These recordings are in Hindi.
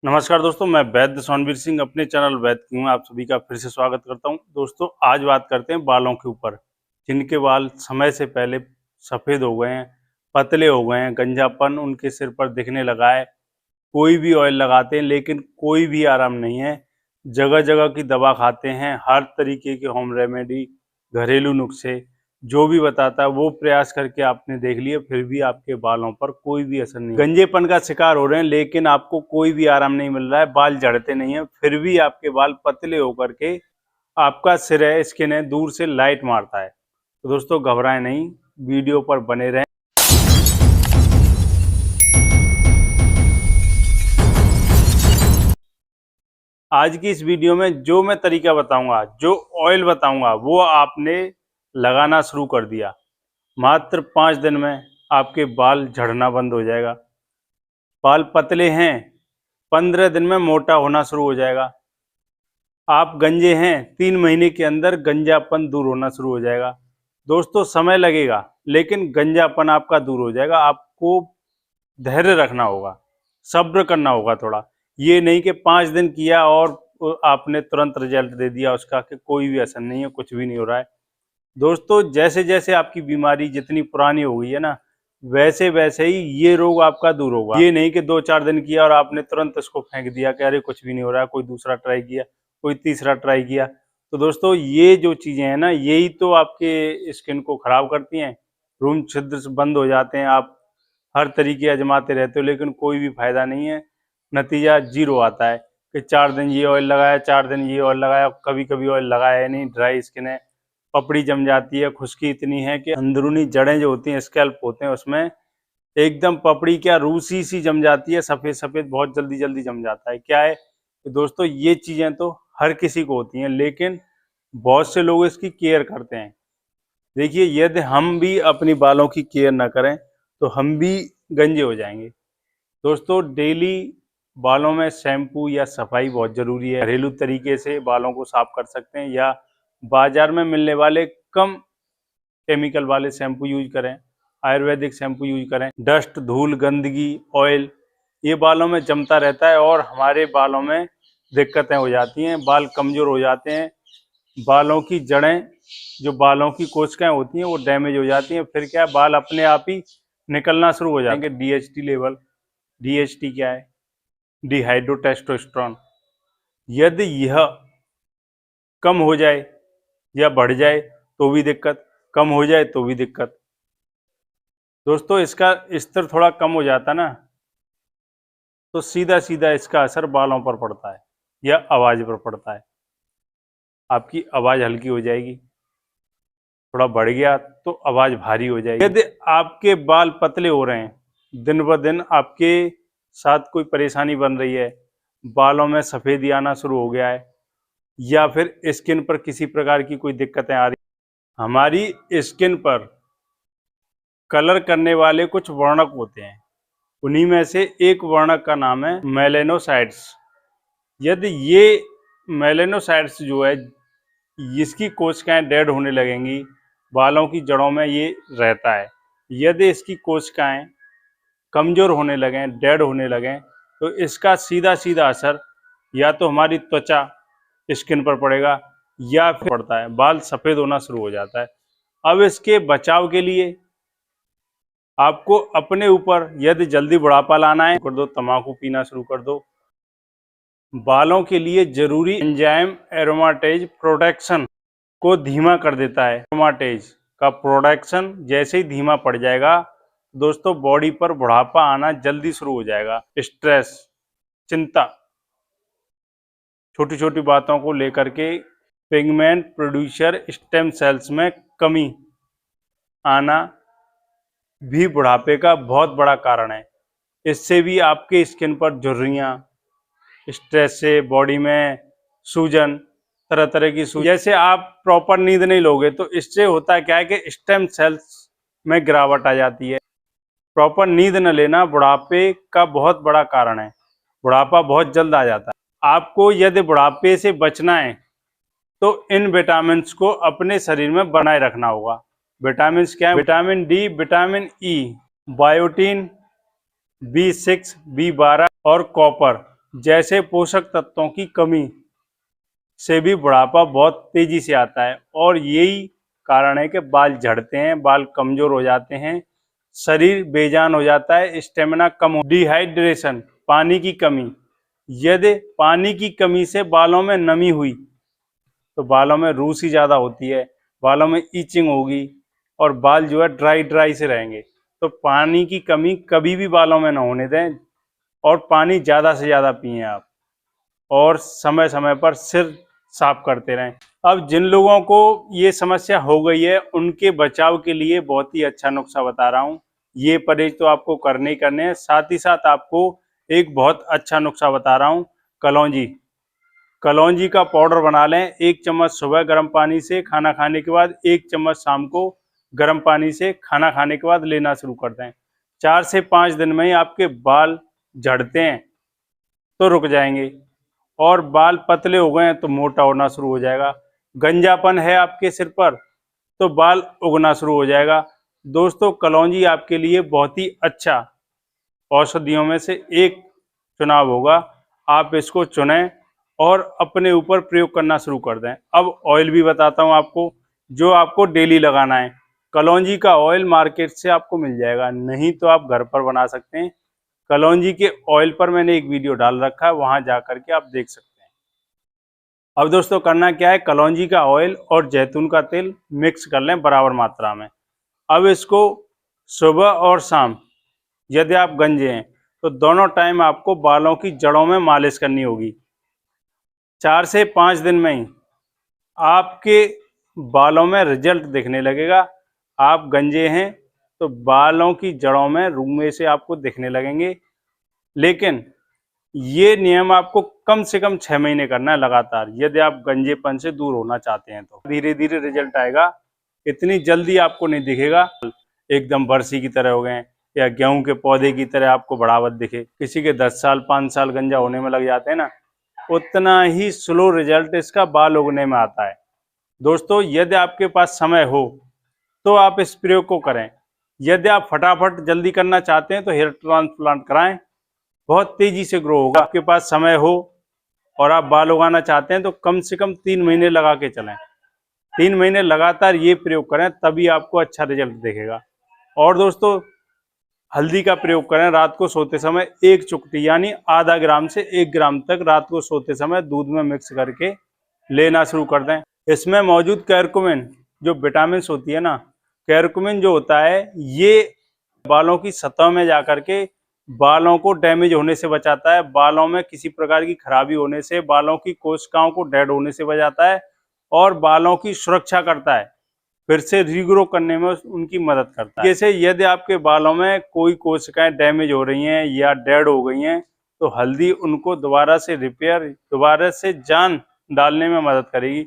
नमस्कार दोस्तों, मैं वैद्य सोनवीर सिंह अपने चैनल वैद्य किंग में आप सभी का फिर से स्वागत करता हूं। दोस्तों, आज बात करते हैं बालों के ऊपर। जिनके बाल समय से पहले सफ़ेद हो गए हैं, पतले हो गए हैं, गंजापन उनके सिर पर दिखने लगा है, कोई भी ऑयल लगाते हैं लेकिन कोई भी आराम नहीं है, जगह जगह की दवा खाते हैं, हर तरीके के होम रेमेडी, घरेलू नुस्खे जो भी बताता है वो प्रयास करके आपने देख लिया, फिर भी आपके बालों पर कोई भी असर नहीं। गंजेपन का शिकार हो रहे हैं लेकिन आपको कोई भी आराम नहीं मिल रहा है, बाल झड़ते नहीं है, फिर भी आपके बाल पतले होकर के आपका सिर है, स्किन है, दूर से लाइट मारता है। तो दोस्तों, घबराएं नहीं, वीडियो पर बने रहें। आज की इस वीडियो में जो मैं तरीका बताऊंगा, जो ऑयल बताऊंगा, वो आपने लगाना शुरू कर दिया, मात्र 5 दिन में आपके बाल झड़ना बंद हो जाएगा। बाल पतले हैं, 15 दिन में मोटा होना शुरू हो जाएगा। आप गंजे हैं, 3 महीने के अंदर गंजापन दूर होना शुरू हो जाएगा। दोस्तों, समय लगेगा लेकिन गंजापन आपका दूर हो जाएगा। आपको धैर्य रखना होगा, सब्र करना होगा थोड़ा। ये नहीं कि 5 दिन किया और आपने तुरंत रिजल्ट दे दिया उसका, कि कोई भी असर नहीं है, कुछ भी नहीं हो रहा है। दोस्तों, जैसे जैसे आपकी बीमारी जितनी पुरानी हो गई है ना, वैसे वैसे ही ये रोग आपका दूर होगा। ये नहीं कि 2-4 दिन किया और आपने तुरंत इसको फेंक दिया कि अरे कुछ भी नहीं हो रहा है, कोई दूसरा ट्राई किया, कोई तीसरा ट्राई किया। तो दोस्तों, ये जो चीज़ें हैं ना, यही तो आपके स्किन को खराब करती हैं। रूम छिद्र बंद हो जाते हैं, आप हर तरीके आजमाते रहते हो लेकिन कोई भी फायदा नहीं है, नतीजा जीरो आता है कि 4 दिन ये ऑयल लगाया, 4 दिन ये ऑयल लगाया, कभी कभी ऑयल लगाया नहीं, ड्राई स्किन है, पपड़ी जम जाती है, खुश्की इतनी है कि अंदरूनी जड़ें जो होती हैं, स्कैल्प होते हैं, उसमें एकदम पपड़ी क्या रूसी सी जम जाती है, सफ़ेद सफ़ेद बहुत जल्दी जल्दी जम जाता है। क्या है कि दोस्तों, ये चीज़ें तो हर किसी को होती हैं लेकिन बहुत से लोग इसकी केयर करते हैं। देखिए, यदि हम भी अपनी बालों की केयर ना करें तो हम भी गंजे हो जाएंगे। दोस्तों, डेली बालों में शैम्पू या सफाई बहुत ज़रूरी है। घरेलू तरीके से बालों को साफ कर सकते हैं या बाजार में मिलने वाले कम केमिकल वाले शैम्पू यूज करें, आयुर्वेदिक शैम्पू यूज करें। डस्ट, धूल, गंदगी, ऑयल ये बालों में जमता रहता है और हमारे बालों में दिक्कतें हो जाती हैं, बाल कमज़ोर हो जाते हैं, बालों की जड़ें, जो बालों की कोशिकाएं होती हैं वो डैमेज हो जाती हैं। फिर क्या है, बाल अपने आप ही निकलना शुरू हो जाएंगे। डीएचटी लेवल, डीएचटी क्या है? डिहाइड्रोटेस्टोस्टेरोन। यदि यह कम हो जाए या बढ़ जाए तो भी दिक्कत, कम हो जाए तो भी दिक्कत। दोस्तों, इसका स्तर थोड़ा कम हो जाता ना, तो सीधा सीधा इसका असर बालों पर पड़ता है या आवाज़ पर पड़ता है। आपकी आवाज़ हल्की हो जाएगी, थोड़ा बढ़ गया तो आवाज़ भारी हो जाएगी। यदि आपके बाल पतले हो रहे हैं, दिन ब दिन आपके साथ कोई परेशानी बन रही है, बालों में सफ़ेदी आना शुरू हो गया है या फिर स्किन पर किसी प्रकार की कोई दिक्कतें आ रही, हमारी स्किन पर कलर करने वाले कुछ वर्णक होते हैं, उन्हीं में से एक वर्णक का नाम है मेलेनोसाइट्स। यदि ये मेलेनोसाइट्स जो है, इसकी कोशिकाएं डेड होने लगेंगी, बालों की जड़ों में ये रहता है। यदि इसकी कोशिकाएं कमज़ोर होने लगें, डेड होने लगें, तो इसका सीधा सीधा असर या तो हमारी त्वचा, स्किन पर पड़ेगा या फिर पड़ता है, बाल सफ़ेद होना शुरू हो जाता है। अब इसके बचाव के लिए आपको अपने ऊपर, यदि जल्दी बुढ़ापा लाना है, कर दो, तम्बाकू पीना शुरू कर दो। बालों के लिए जरूरी एंजाइम एरोमाटेज प्रोडक्शन को धीमा कर देता है। एरोमाटेज का प्रोडक्शन जैसे ही धीमा पड़ जाएगा, दोस्तों, बॉडी पर बुढ़ापा आना जल्दी शुरू हो जाएगा। स्ट्रेस, चिंता, छोटी छोटी बातों को लेकर के पिगमेंट प्रोड्यूसर स्टेम सेल्स में कमी आना भी बुढ़ापे का बहुत बड़ा कारण है। इससे भी आपके स्किन पर झुर्रियाँ, स्ट्रेस से बॉडी में सूजन, तरह तरह की सूजन, जैसे आप प्रॉपर नींद नहीं लोगे तो इससे होता क्या है कि स्टेम सेल्स में गिरावट आ जाती है। प्रॉपर नींद न लेना बुढ़ापे का बहुत बड़ा कारण है, बुढ़ापा बहुत जल्द आ जाता है। आपको यदि बुढ़ापे से बचना है तो इन विटामिन को अपने शरीर में बनाए रखना होगा। विटामिन क्या है? Vitamin D, vitamin E, biotin, B6, B12 और कॉपर। जैसे पोषक तत्वों की कमी से भी बुढ़ापा बहुत तेजी से आता है और यही कारण है कि बाल झड़ते हैं, बाल कमजोर हो जाते हैं, शरीर बेजान हो जाता है, स्टेमिना कम हो। डिहाइड्रेशन, पानी की कमी। यदि पानी की कमी से बालों में नमी हुई तो बालों में रूसी ज़्यादा होती है, बालों में ईचिंग होगी और बाल जो है ड्राई ड्राई से रहेंगे। तो पानी की कमी कभी भी बालों में ना होने दें और पानी ज़्यादा से ज़्यादा पिएं आप, और समय समय पर सिर साफ करते रहें। अब जिन लोगों को ये समस्या हो गई है उनके बचाव के लिए बहुत ही अच्छा नुस्खा बता रहा हूँ। ये परहेज तो आपको करने ही करने हैं, साथ ही साथ आपको एक बहुत अच्छा नुस्खा बता रहा हूँ। कलौंजी, कलौंजी का पाउडर बना लें। 1 चम्मच सुबह गर्म पानी से खाना खाने के बाद, 1 चम्मच शाम को गर्म पानी से खाना खाने के बाद लेना शुरू कर दें। 4 से 5 दिन में ही आपके बाल झड़ते हैं तो रुक जाएंगे, और बाल पतले हो गए हैं तो मोटा होना शुरू हो जाएगा। गंजापन है आपके सिर पर तो बाल उगना शुरू हो जाएगा। दोस्तों, कलौंजी आपके लिए बहुत ही अच्छा औषधियों में से एक चुनाव होगा। आप इसको चुनें और अपने ऊपर प्रयोग करना शुरू कर दें। अब ऑयल भी बताता हूं आपको, जो आपको डेली लगाना है। कलौंजी का ऑयल मार्केट से आपको मिल जाएगा, नहीं तो आप घर पर बना सकते हैं। कलौंजी के ऑयल पर मैंने एक वीडियो डाल रखा है, वहां जाकर के आप देख सकते हैं। अब दोस्तों, करना क्या है, कलौंजी का ऑयल और जैतून का तेल मिक्स कर लें बराबर मात्रा में। अब इसको सुबह और शाम, यदि आप गंजे हैं तो दोनों टाइम आपको बालों की जड़ों में मालिश करनी होगी। 4 से 5 दिन में ही आपके बालों में रिजल्ट दिखने लगेगा। आप गंजे हैं तो बालों की जड़ों में रुमे से आपको दिखने लगेंगे, लेकिन ये नियम आपको कम से कम 6 महीने करना है लगातार, यदि आप गंजेपन से दूर होना चाहते हैं तो। धीरे धीरे रिजल्ट आएगा, इतनी जल्दी आपको नहीं दिखेगा एकदम बरसी की तरह हो गए या गेहूं के पौधे की तरह आपको बढ़ावत दिखे। किसी के 10 साल 5 साल गंजा होने में लग जाते हैं ना, उतना ही स्लो रिजल्ट इसका बाल उगने में आता है। दोस्तों, यदि आपके पास समय हो तो आप इस प्रयोग को करें। यदि आप फटाफट जल्दी करना चाहते हैं तो हेयर ट्रांसप्लांट कराएं, बहुत तेजी से ग्रो होगा। आपके पास समय हो और आप बाल उगाना चाहते हैं तो कम से कम 3 महीने लगा के चलें। 3 महीने लगातार ये प्रयोग करें, तभी आपको अच्छा रिजल्ट दिखेगा। और दोस्तों, हल्दी का प्रयोग करें रात को सोते समय। 1 चुटकी यानी आधा ग्राम से 1 ग्राम तक रात को सोते समय दूध में मिक्स करके लेना शुरू कर दें। इसमें मौजूद कैरकुमिन जो विटामिन होती है ना, कैरकुमिन जो होता है ये बालों की सतह में जाकर के बालों को डैमेज होने से बचाता है, बालों में किसी प्रकार की खराबी होने से, बालों की कोशिकाओं को डेड होने से बचाता है और बालों की सुरक्षा करता है, फिर से रीग्रो करने में उनकी मदद करता है। जैसे यदि आपके बालों में कोई कोशिकाएं डैमेज हो रही हैं या डेड हो गई हैं तो हल्दी उनको दोबारा से रिपेयर, दोबारा से जान डालने में मदद करेगी।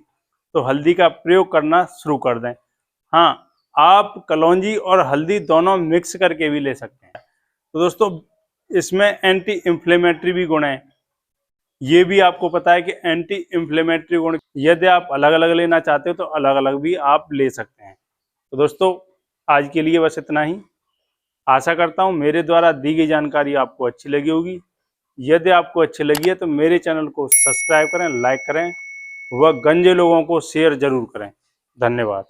तो हल्दी का प्रयोग करना शुरू कर दें। हाँ, आप कलौंजी और हल्दी दोनों मिक्स करके भी ले सकते हैं। तो दोस्तों, इसमें एंटी इन्फ्लेमेटरी भी गुण है, ये भी आपको पता है कि एंटी इन्फ्लेमेटरी गुण यदि आप अलग अलग लेना चाहते हो तो अलग अलग भी आप ले सकते हैं। तो दोस्तों, आज के लिए बस इतना ही। आशा करता हूँ मेरे द्वारा दी गई जानकारी आपको अच्छी लगी होगी। यदि आपको अच्छी लगी है तो मेरे चैनल को सब्सक्राइब करें, लाइक करें व गंजे लोगों को शेयर जरूर करें। धन्यवाद।